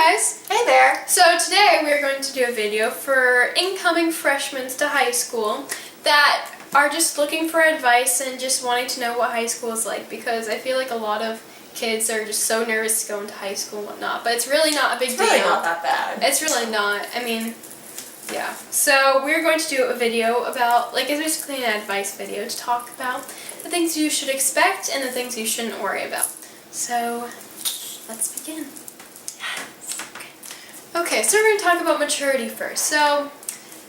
guys! Hey there! So today we're going to do a video for incoming freshmen to high school that are just looking for advice and just wanting to know what high school is like, because I feel like a lot of kids are just so nervous to go into high school and whatnot, but it's really not a big deal. It's really not that bad. It's really not. I mean, yeah. So we're going to do a video about, like, it's basically an advice video to talk about the things you should expect and the things you shouldn't worry about. So let's begin. Okay, so we're going to talk about maturity first. So,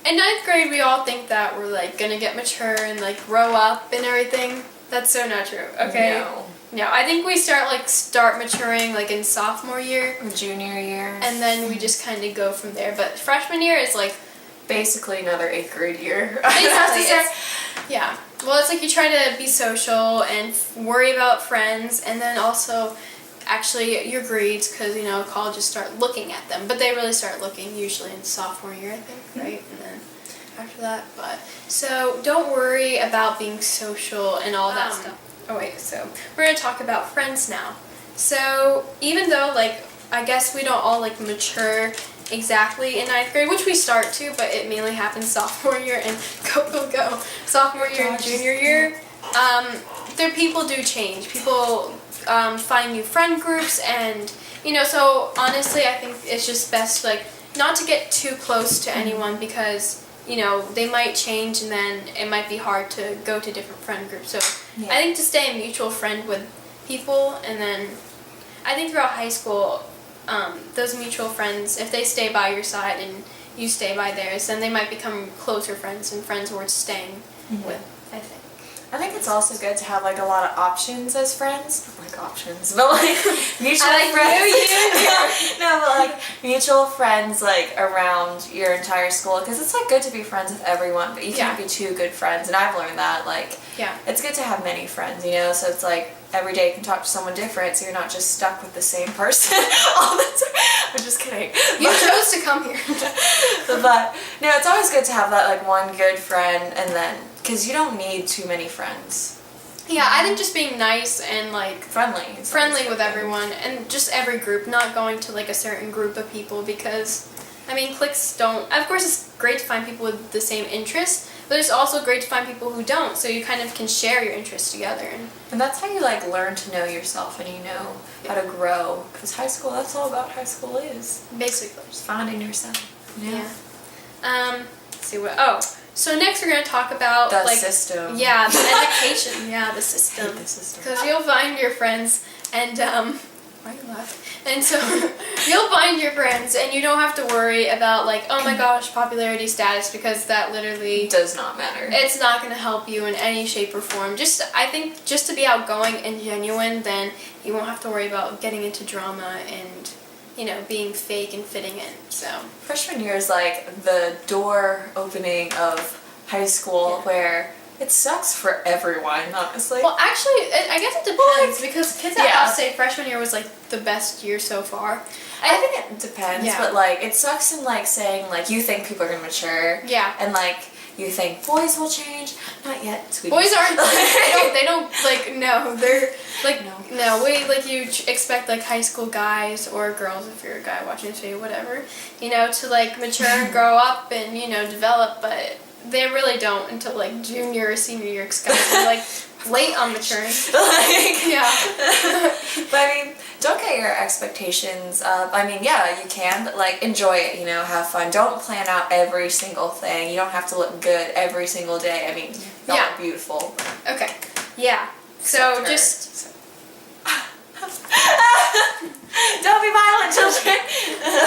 in 9th grade, we all think that we're, like, going to get mature and, like, grow up and everything. That's so not true, okay? No, I think we start maturing, like, in sophomore year. Or junior year. And then we just kind of go from there. But freshman year is, like... basically another 8th grade year. Yeah. Well, it's like you try to be social and worry about friends, and then also... actually your grades, because colleges start looking at them, but they really start looking usually in sophomore year, I think, right? And then after that, but so don't worry about being social and all that stuff. Oh wait, so we're gonna talk about friends now. So even though, like, I guess we don't all, like, mature exactly in 9th grade, which we start to, but it mainly happens sophomore year and go sophomore year and junior year. People do change. People find new friend groups, and so honestly I think it's just best, like, not to get too close to anyone, because they might change and then it might be hard to go to different friend groups. So yeah. I think to stay a mutual friend with people, and then I think throughout high school, those mutual friends, if they stay by your side and you stay by theirs, then they might become closer friends and friends worth staying with, I think. I think it's also good to have, like, a lot of options as friends. Not like options, but, like, mutual friends. No, but, like, mutual friends, like, around your entire school. Because it's, like, good to be friends with everyone, but you can't be too good friends. And I've learned that, like, it's good to have many friends, so it's, like, every day you can talk to someone different, so you're not just stuck with the same person all the time. I'm just kidding. You chose to come here. But, no, it's always good to have that, like, one good friend, and then... because you don't need too many friends. Yeah, I think just being nice and, like... friendly with everyone, and just every group, not going to, like, a certain group of people, because, I mean, cliques don't... Of course, it's great to find people with the same interests, but it's also great to find people who don't, so you kind of can share your interests together. And that's how you, like, learn to know yourself, and how to grow, because high school, that's all about high school is. Basically. Just finding yourself. Yeah. Let's see what... Oh. So next we're going to talk about, the like... system. Yeah, the education. Yeah, the system. I hate the system. Because you'll find your friends, and, why are you laughing? And so, you'll find your friends, and you don't have to worry about, like, oh my gosh, popularity status, because that literally... does not matter. It's not going to help you in any shape or form. I think, just to be outgoing and genuine, then you won't have to worry about getting into drama and... being fake and fitting in, so. Freshman year is like the door opening of high school where it sucks for everyone, honestly. Well, actually, I guess it depends, because kids at us say freshman year was, like, the best year so far. I think it depends, but, like, it sucks in, like, saying, like, you think people are going to mature. Yeah. And, like, you think boys will change. Not yet, sweetie. Boys aren't, they don't, like, no, they're, like, no, you expect, like, high school guys or girls, if you're a guy watching this video, whatever, to, like, mature and grow up and, develop, but they really don't until, like, junior or senior year, because guys are, like, late on maturing. Yeah. But, I mean, don't get your expectations up. I mean, yeah, you can, but, like, enjoy it, have fun. Don't plan out every single thing. You don't have to look good every single day. I mean, y'all are beautiful. Okay. Yeah. So, just... Don't be violent, children!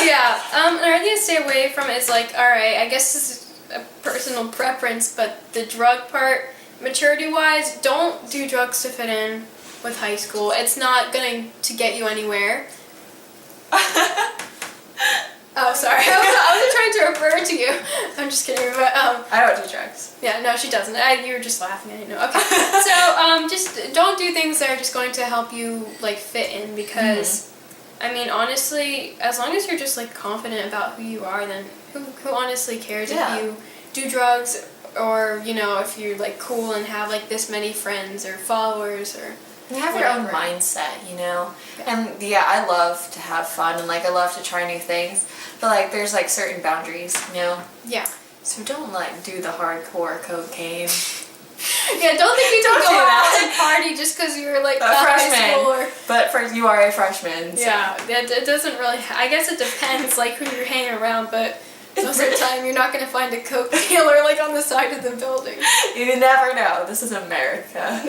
Yeah. Another thing to stay away from is, like, alright, I guess this is a personal preference, but the drug part, maturity-wise, don't do drugs to fit in with high school. It's not going to get you anywhere. Oh, sorry. I wasn't trying to refer to you. I'm just kidding. But, I don't do drugs. Yeah, no, she doesn't. You were just laughing. I didn't know. Okay. So, just don't do things that are just going to help you, like, fit in, because, I mean, honestly, as long as you're just, like, confident about who you are, then who honestly cares if you do drugs, or, if you're, like, cool and have, like, this many friends or followers, or... You have your own whatever. mindset, you know? Yeah. And yeah, I love to have fun and like I love to try new things. But like there's like certain boundaries, you know? Yeah. So don't like do the hardcore cocaine. Yeah, don't think you Don't can go do out that. and party just because you're like A a high freshman. schooler. But for you are a freshman. So. Yeah, it doesn't really. I guess it depends, like who you're hanging around, but most of the time you're not gonna find a coke dealer like on the side of the building. You never know. This is America.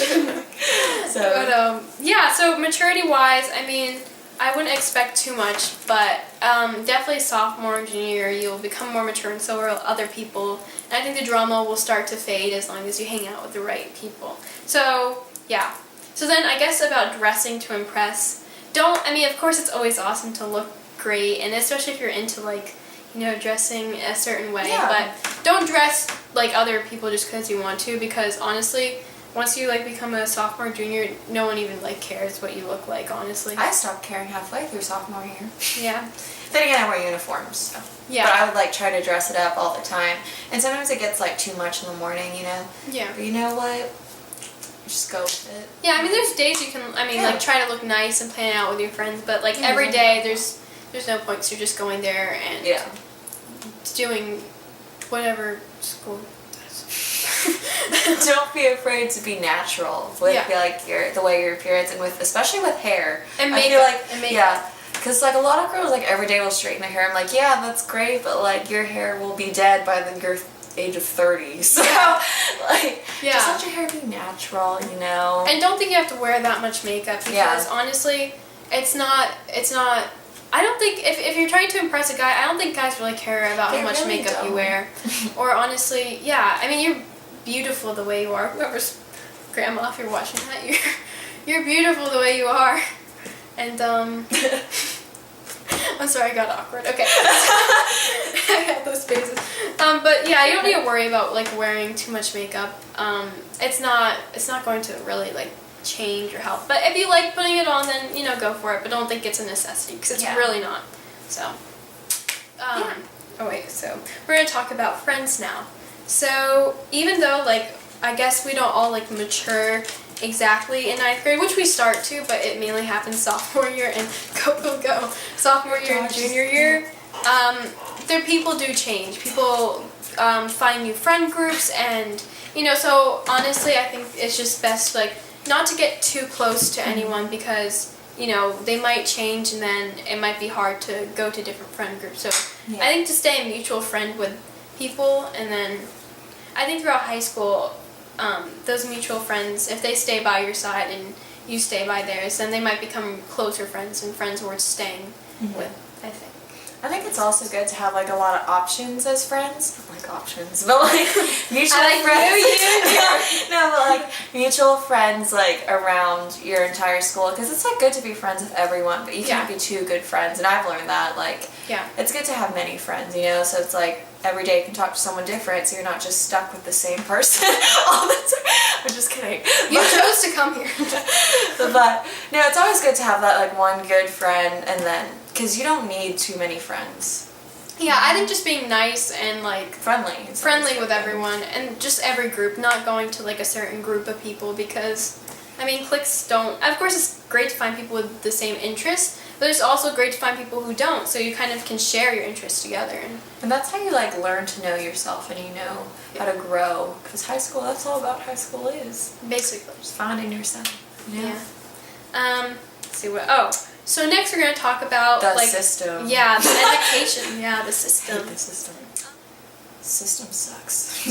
But yeah. So maturity-wise, I mean, I wouldn't expect too much, but definitely sophomore and junior year you'll become more mature, and so will other people. And I think the drama will start to fade as long as you hang out with the right people. So yeah. So then I guess about dressing to impress. I mean, of course it's always awesome to look great, and especially if you're into like, you know, dressing a certain way, Yeah. but don't dress like other people just because you want to, because honestly, once you like become a sophomore, junior, no one even like cares what you look like, honestly. I stopped caring halfway through sophomore year. Yeah. Then again, I wear uniforms, so. Yeah. But I would like try to dress it up all the time. And sometimes it gets like too much in the morning, you know? Yeah. But you know what? Just go with it. Yeah, I mean, there's days you can, I mean, Yeah. like try to look nice and plan it out with your friends, but like every day there's no point, 'cause you're just going there and Yeah. doing whatever school does. Don't be afraid to be natural with Yeah. like the way your appearance and with especially with hair. And I feel makeup, like and makeup. yeah, because like a lot of girls like every day will straighten their hair. I'm like, yeah, that's great, but like your hair will be dead by your age of 30. So like Yeah. just let your hair be natural, you know. And don't think you have to wear that much makeup, because Yeah. honestly, it's not, I don't think, if you're trying to impress a guy, I don't think guys really care about They how much really makeup you don't. wear. Or honestly, yeah, I mean, you're beautiful the way you are. Whoever's grandma, if you're watching that, you're beautiful the way you are. And, I'm sorry, I got awkward. Okay. I had those phases. But yeah, you don't need to worry about like wearing too much makeup. It's not going to really like change your health. But if you like putting it on, then, you know, go for it. But don't think it's a necessity, because it's Yeah. really not. So, oh wait, so we're going to talk about friends now. So even though like, I guess we don't all like mature exactly in 9th grade, which we start to, but it mainly happens sophomore year and go sophomore year and junior year. Their people do change. People find new friend groups, and you know, so honestly, I think it's just best like not to get too close to anyone, because you know they might change, and then it might be hard to go to different friend groups. So Yeah. I think to stay a mutual friend with people, and then I think throughout high school, those mutual friends, if they stay by your side and you stay by theirs, then they might become closer friends and friends worth staying with, I think. I think it's also good to have like a lot of options as friends. Not like options, but like mutual I like friends. No, but like mutual friends like around your entire school, because it's like good to be friends with everyone, but you can't be too good friends. And I've learned that like Yeah. it's good to have many friends, you know. So it's like every day you can talk to someone different, so you're not just stuck with the same person all the time. I'm just kidding. You chose to come here. But no, it's always good to have that like one good friend, and then because you don't need too many friends. Yeah, I think just being nice and like Friendly with everyone, and just every group, not going to like a certain group of people, because I mean cliques don't, of course it's great to find people with the same interests, but it's also great to find people who don't, so you kind of can share your interests together. And that's how you like learn to know yourself, and you know how to grow, because high school, that's all about high school is. Basically. Just finding yourself. Yeah. Let's see what, so next we're going to talk about The like system. Yeah, the education. Yeah, the I system. hate the system. System sucks.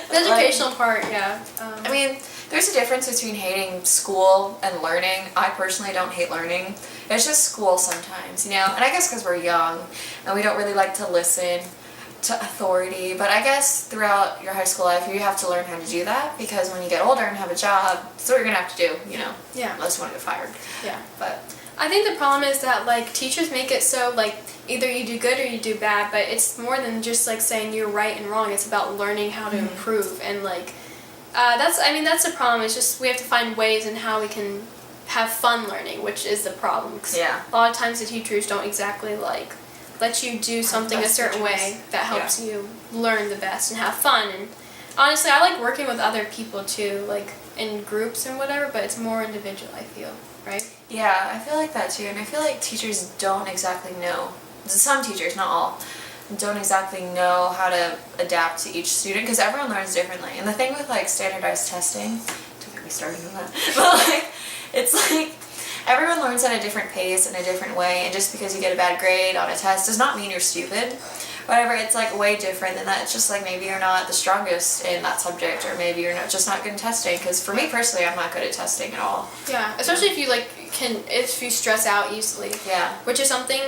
The educational part, yeah. I mean, there's a difference between hating school and learning. I personally don't hate learning. It's just school sometimes, you know? And I guess because we're young and we don't really like to listen to authority. But I guess throughout your high school life, you have to learn how to do that, because when you get older and have a job, that's what you're going to have to do, you know? Yeah. Unless you want to get fired. Yeah. But I think the problem is that like teachers make it so like either you do good or you do bad, but it's more than just like saying you're right and wrong. It's about learning how to improve, and like that's the problem. It's just we have to find ways in how we can have fun learning, which is the problem. 'Cause Yeah. a lot of times the teachers don't exactly like let you do something a best certain teachers. way that helps you learn the best and have fun. And honestly, I like working with other people too. Like in groups and whatever, but it's more individual, I feel, right? Yeah, I feel like that too, and I feel like teachers don't exactly know. Some teachers, not all, don't exactly know how to adapt to each student because everyone learns differently. And the thing with like standardized testing, don't get me started on that, but like it's like everyone learns at a different pace in a different way, and just because you get a bad grade on a test does not mean you're stupid. Whatever, it's like way different than that. It's just like maybe you're not the strongest in that subject, or maybe you're not good in testing. Because for me personally, I'm not good at testing at all. Yeah, especially if you if you stress out easily. Yeah. Which is something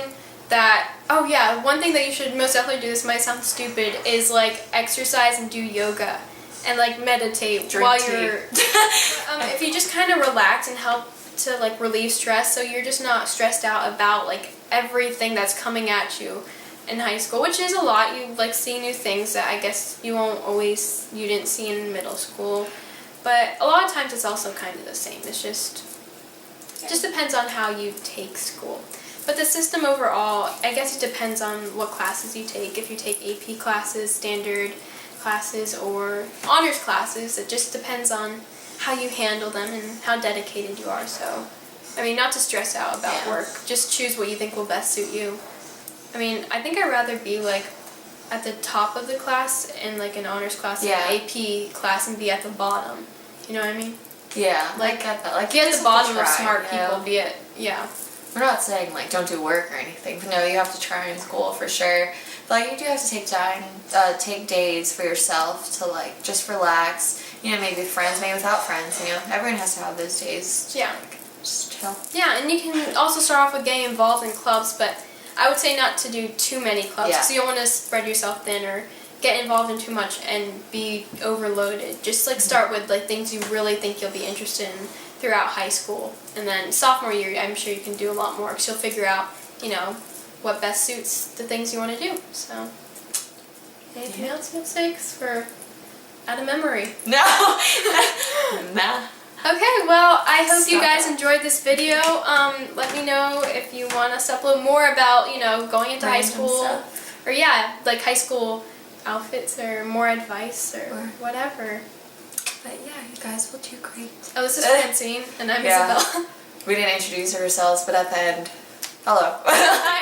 that, oh yeah, one thing that you should most definitely do, this might sound stupid, is like exercise and do yoga and like meditate while you're if you just kind of relax and help to like relieve stress, so you're just not stressed out about like everything that's coming at you in high school, which is a lot. You like see new things that I guess you didn't see in middle school, but a lot of times it's also kind of the same. It's just depends on how you take school. But the system overall, I guess it depends on what classes you take. If you take AP classes, standard classes, or honors classes, it just depends on how you handle them and how dedicated you are. So, I mean, not to stress out about work. Just choose what you think will best suit you. I mean, I think I'd rather be like at the top of the class in like an honors class, an AP class, and be at the bottom. You know what I mean? Yeah. Like, I get that. Like, be at the bottom of try, smart you know? people. Be it, yeah. We're not saying like don't do work or anything, but no, you have to try in school for sure. But like you do have to take time, take days for yourself to like just relax. You know, maybe with friends, maybe without friends. You know, everyone has to have those days. Yeah. Like, just chill. Yeah, and you can also start off with getting involved in clubs, but I would say not to do too many clubs, because you don't want to spread yourself thin or get involved in too much and be overloaded. Just like start with like things you really think you'll be interested in throughout high school, and then sophomore year I'm sure you can do a lot more because you'll figure out, you know, what best suits the things you want to do. So, anything else you'll say? 'Cause we're out of memory. No. Nah. Okay, well, I hope you guys enjoyed this video. Let me know if you want us to upload more about, you know, going into high school. Stuff. Or yeah, like high school outfits or more advice or whatever. But yeah, you guys will do great. Oh, this is Francine, and I'm Isabella. We didn't introduce ourselves, but at the end, hello. Hi,